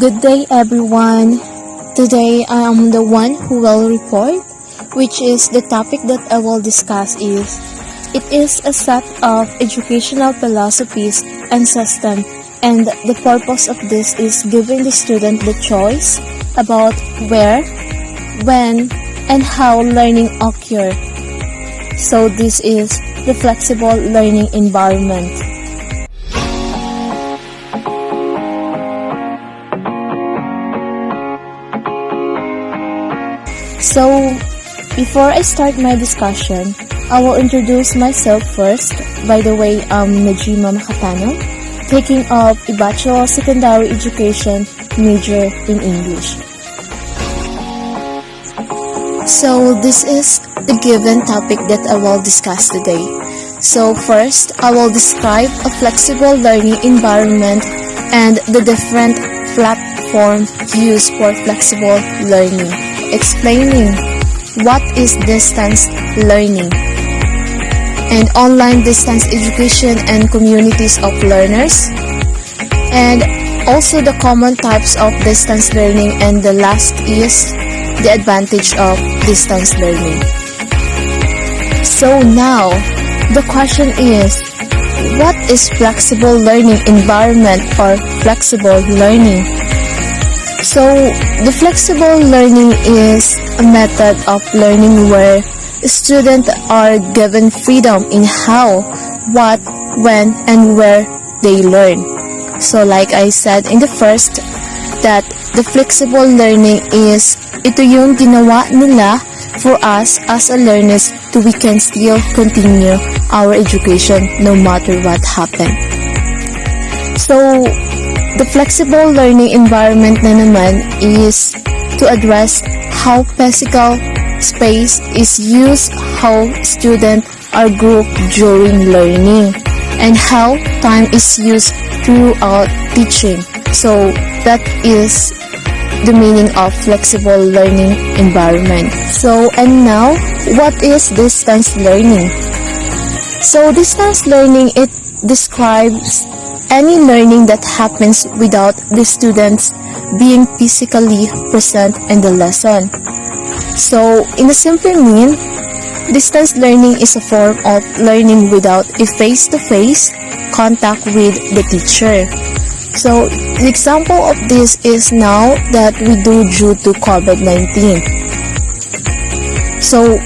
Good day everyone. Today I am the one who will report, which is the topic that I will discuss is, it is a set of educational philosophies and system, and the purpose of this is giving the student the choice about where, when, and how learning occur. So this is the flexible learning environment. So, before I start my discussion, I will introduce myself first. By the way, I'm Najima Makatano, taking up a Bachelor of Secondary Education major in English. So, this is the given topic that I will discuss today. So, first, I will describe a flexible learning environment and the different platforms used for flexible learning, explaining what is distance learning and online distance education and communities of learners, and also the common types of distance learning, and the last is the advantage of distance learning. So now, the question is, what is flexible learning environment or flexible learning? So, the flexible learning is a method of learning where students are given freedom in how, what, when, and where they learn. So, like I said in the first, that the flexible learning is, ito yung ginawa nila for us as a learners to we can still continue our education no matter what happened. So, the flexible learning environment na naman is to address how physical space is used, how students are grouped during learning, and how time is used throughout teaching. So that is the meaning of flexible learning environment. So, and now, what is distance learning? So distance learning, it describes any learning that happens without the students being physically present in the lesson. So, in a simple mean, distance learning is a form of learning without a face-to-face contact with the teacher. So, the example of this is now that we do due to COVID-19. So,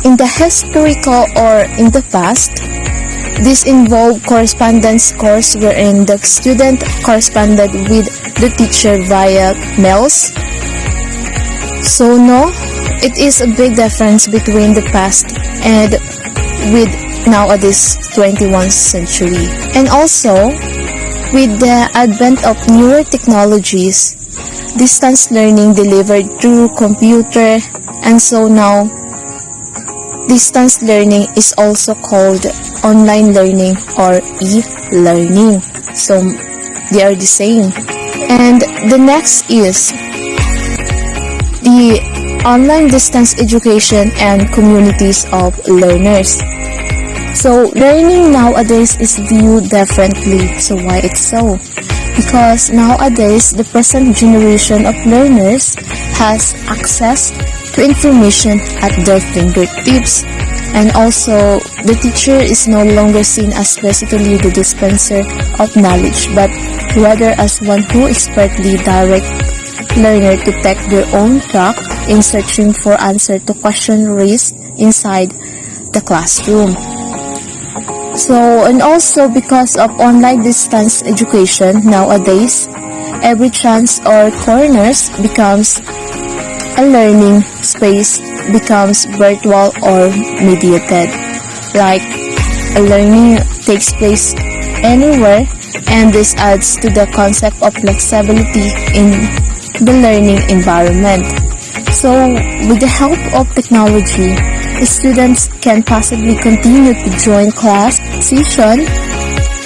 in the historical or in the past, this involved correspondence course wherein the student corresponded with the teacher via mails. So no, it is a big difference between the past and with nowadays 21st century. And also, with the advent of newer technologies, distance learning delivered through computer, and so now distance learning is also called online learning or e-learning. So they are the same. And the next is the online distance education and communities of learners. So learning nowadays is viewed differently. So why it's so? Because nowadays the present generation of learners has access to information at their fingertips. And also, the teacher is no longer seen as basically the dispenser of knowledge, but rather as one who expertly directs learner to take their own track in searching for answer to questions raised inside the classroom. So, and also because of online distance education nowadays, every chance or corners becomes a learning space, becomes virtual or mediated. Like, a learning takes place anywhere, and this adds to the concept of flexibility in the learning environment. So, with the help of technology, the students can possibly continue to join class session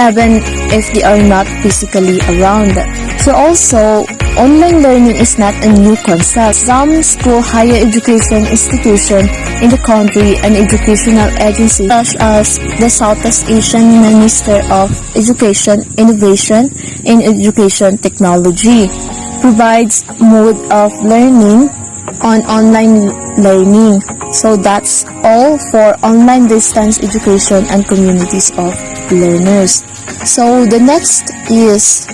even if they are not physically around. So also, online learning is not a new concept. Some school higher education institutions in the country and educational agencies such as the Southeast Asian Minister of Education, Innovation, and Education Technology provides mode of learning on online learning. So that's all for online distance education and communities of learners. So the next is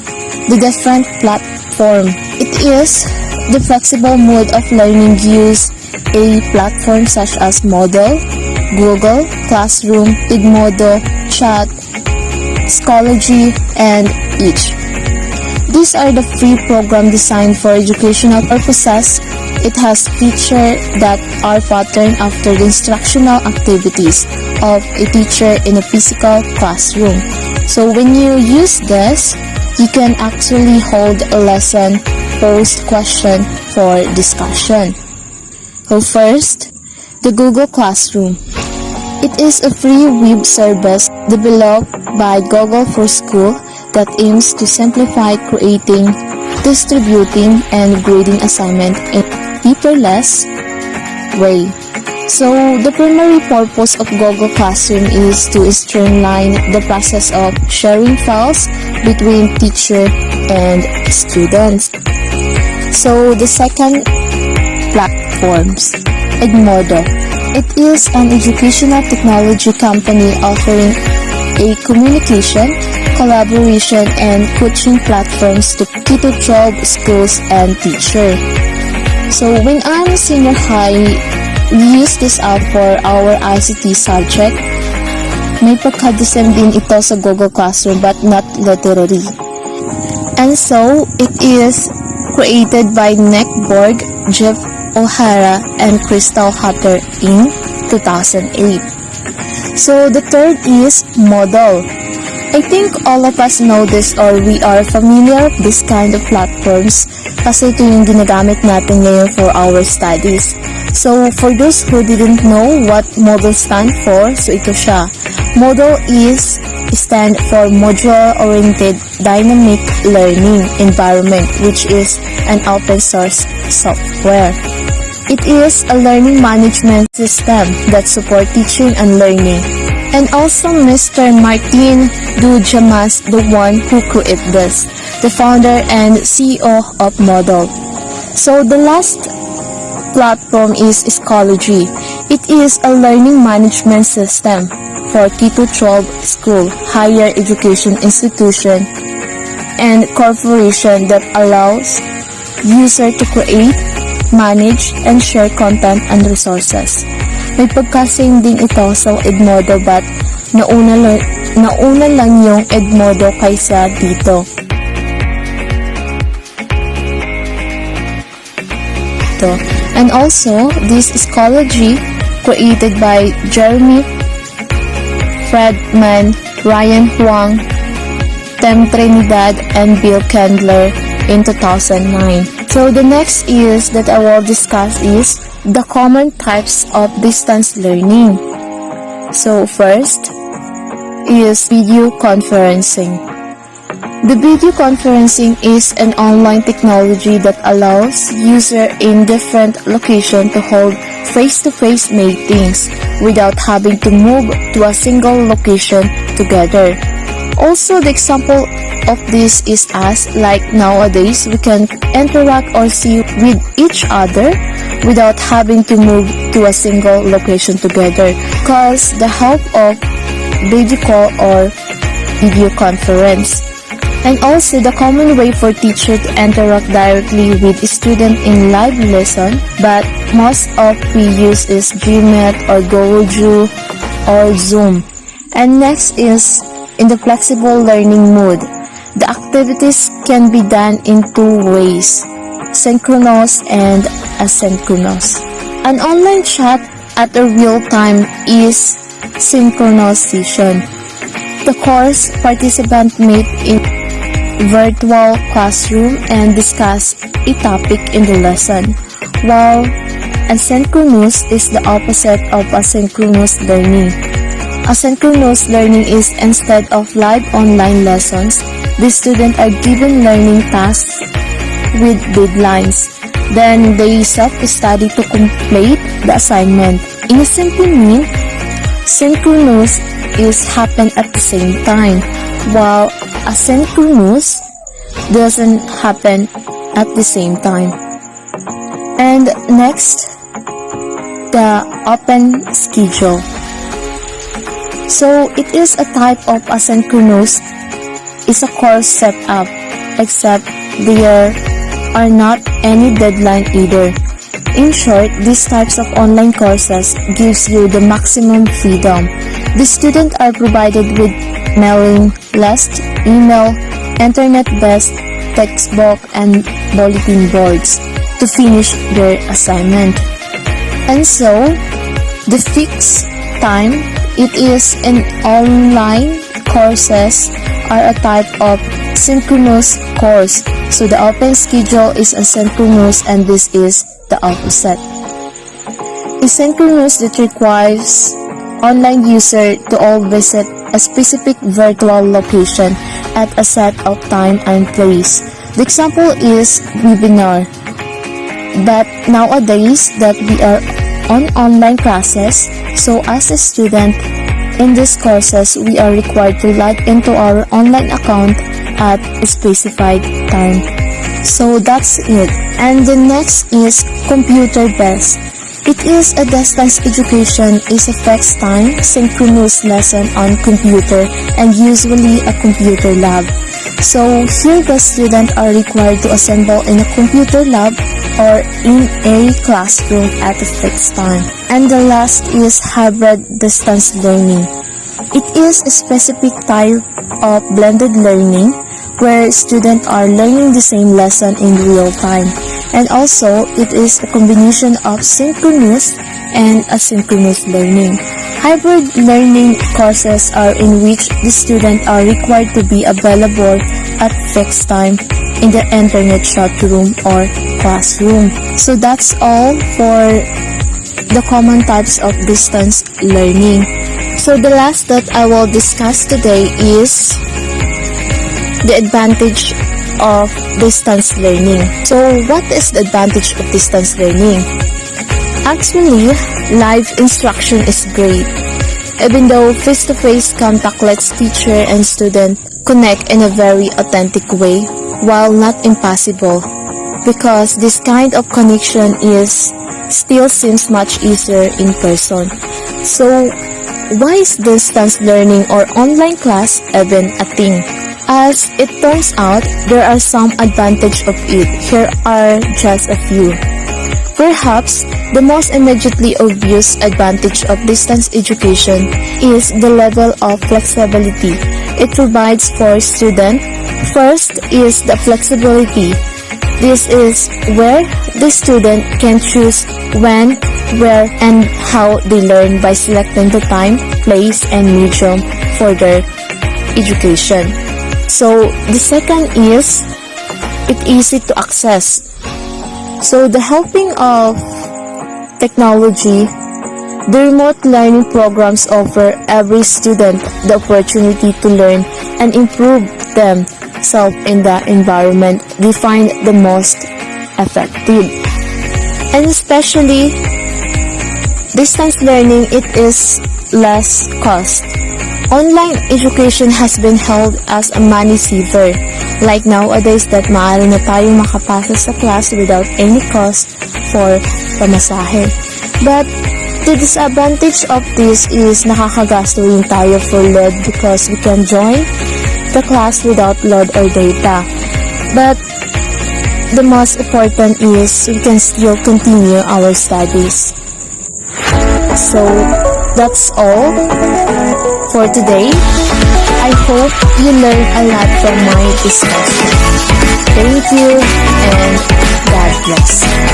the different platform. It is the flexible mode of learning use a platform such as Moodle, Google Classroom, Edmodo, Chat, Ecology, and each. These are the free program designed for educational purposes. It has features that are patterned after the instructional activities of a teacher in a physical classroom. So when you use this, you can actually hold a lesson, post question for discussion. So first, the Google Classroom. It is a free web service developed by Google for School that aims to simplify creating, distributing, and grading assignment in a paperless way. So, the primary purpose of Google Classroom is to streamline the process of sharing files between teacher and students. So, the second platforms, Edmodo. It is an educational technology company offering a communication, collaboration, and coaching platforms to K-12 schools and teachers. So when I'm senior high, we use this app for our ICT subject. May pagka-disem din ito sa Google Classroom but not literally. And so, it is created by Nick Borg, Jeff O'Hara, and Crystal Hatter in 2008. So the third is Moodle. I think all of us know this or we are familiar with this kind of platforms kasi ito yung ginagamit natin ngayon for our studies. So for those who didn't know what Moodle stand for, so ito siya. Moodle is stand for Modular Oriented Dynamic Learning Environment, which is an open source software. It is a learning management system that supports teaching and learning. And also Mr. Martin Dujamas, the one who created this, the founder and CEO of Moodle. So the last platform is Ecology. It is a learning management system for K-12 school, higher education institution, and corporation that allows user to create, manage, and share content and resources. May pagkasing din ito sa Edmodo but nauna lang yung Edmodo kaysa dito. And also, this Ecology created by Jeremy Fredman, Ryan Huang, Tem Trinidad, and Bill Kendler in 2009. So the next is that I will discuss is the common types of distance learning. So first is video conferencing. The video conferencing is an online technology that allows user in different location to hold face-to-face meetings without having to move to a single location together. Also, the example of this is us, like nowadays, we can interact or see with each other without having to move to a single location together because the help of video call or video conference. And also the common way for teacher to interact directly with student in live lesson, but most of we use is Gmeet or Google or Zoom. And next is in the flexible learning mode. The activities can be done in two ways, synchronous and asynchronous. An online chat at a real time is synchronous session. The course participant meet in virtual classroom and discuss a topic in the lesson, while asynchronous is the opposite of asynchronous learning. Asynchronous learning is instead of live online lessons, the students are given learning tasks with deadlines. Then they self-study to complete the assignment. In a simple mean, synchronous is happen at the same time, while asynchronous doesn't happen at the same time. And next, the open schedule. So it is a type of asynchronous, is a course set up, except there are not any deadline either. In short, these types of online courses gives you the maximum freedom. The students are provided with mailing list, email, internet-based textbook, and bulletin boards to finish their assignment. And so, the fixed time, it is in online courses are a type of synchronous course. So the open schedule is asynchronous and this is the opposite. Asynchronous that requires online user to all visit a specific virtual location at a set of time and place. The example is webinar. But nowadays that we are on online classes, so as a student in these courses, we are required to log into our online account at a specified time. So that's it. And the next is computer-based. It is a distance education, is a fixed time, synchronous lesson on computer and usually a computer lab. So here the students are required to assemble in a computer lab or in a classroom at a fixed time. And the last is hybrid distance learning. It is a specific type of blended learning where students are learning the same lesson in real time. And also, it is a combination of synchronous and asynchronous learning. Hybrid learning courses are in which the students are required to be available at fixed time in the internet chat room or classroom. So that's all for the common types of distance learning. So the last that I will discuss today is the advantage of distance learning. So what is the advantage of distance learning? Actually, live instruction is great. Even though face-to-face contact lets teacher and student connect in a very authentic way, while not impossible, because this kind of connection is still seems much easier in person. So why is distance learning or online class even a thing? As it turns out, there are some advantages of it. Here are just a few. Perhaps the most immediately obvious advantage of distance education is the level of flexibility it provides for students. First is the flexibility. This is where the student can choose when, where, and how they learn by selecting the time, place, and medium for their education. So the second is it's easy to access. So the helping of technology, the remote learning programs offer every student the opportunity to learn and improve themselves in the environment they find the most effective. And especially distance learning, it is less cost. Online education has been held as a money saver. Like nowadays that maaari na tayong makapasa sa class without any cost for pamasahe. But the disadvantage of this is nakakagasto rin tayo for load because we can join the class without load or data. But the most important is we can still continue our studies. So that's all for today. I hope you learned a lot from my discussion. Thank you and God bless.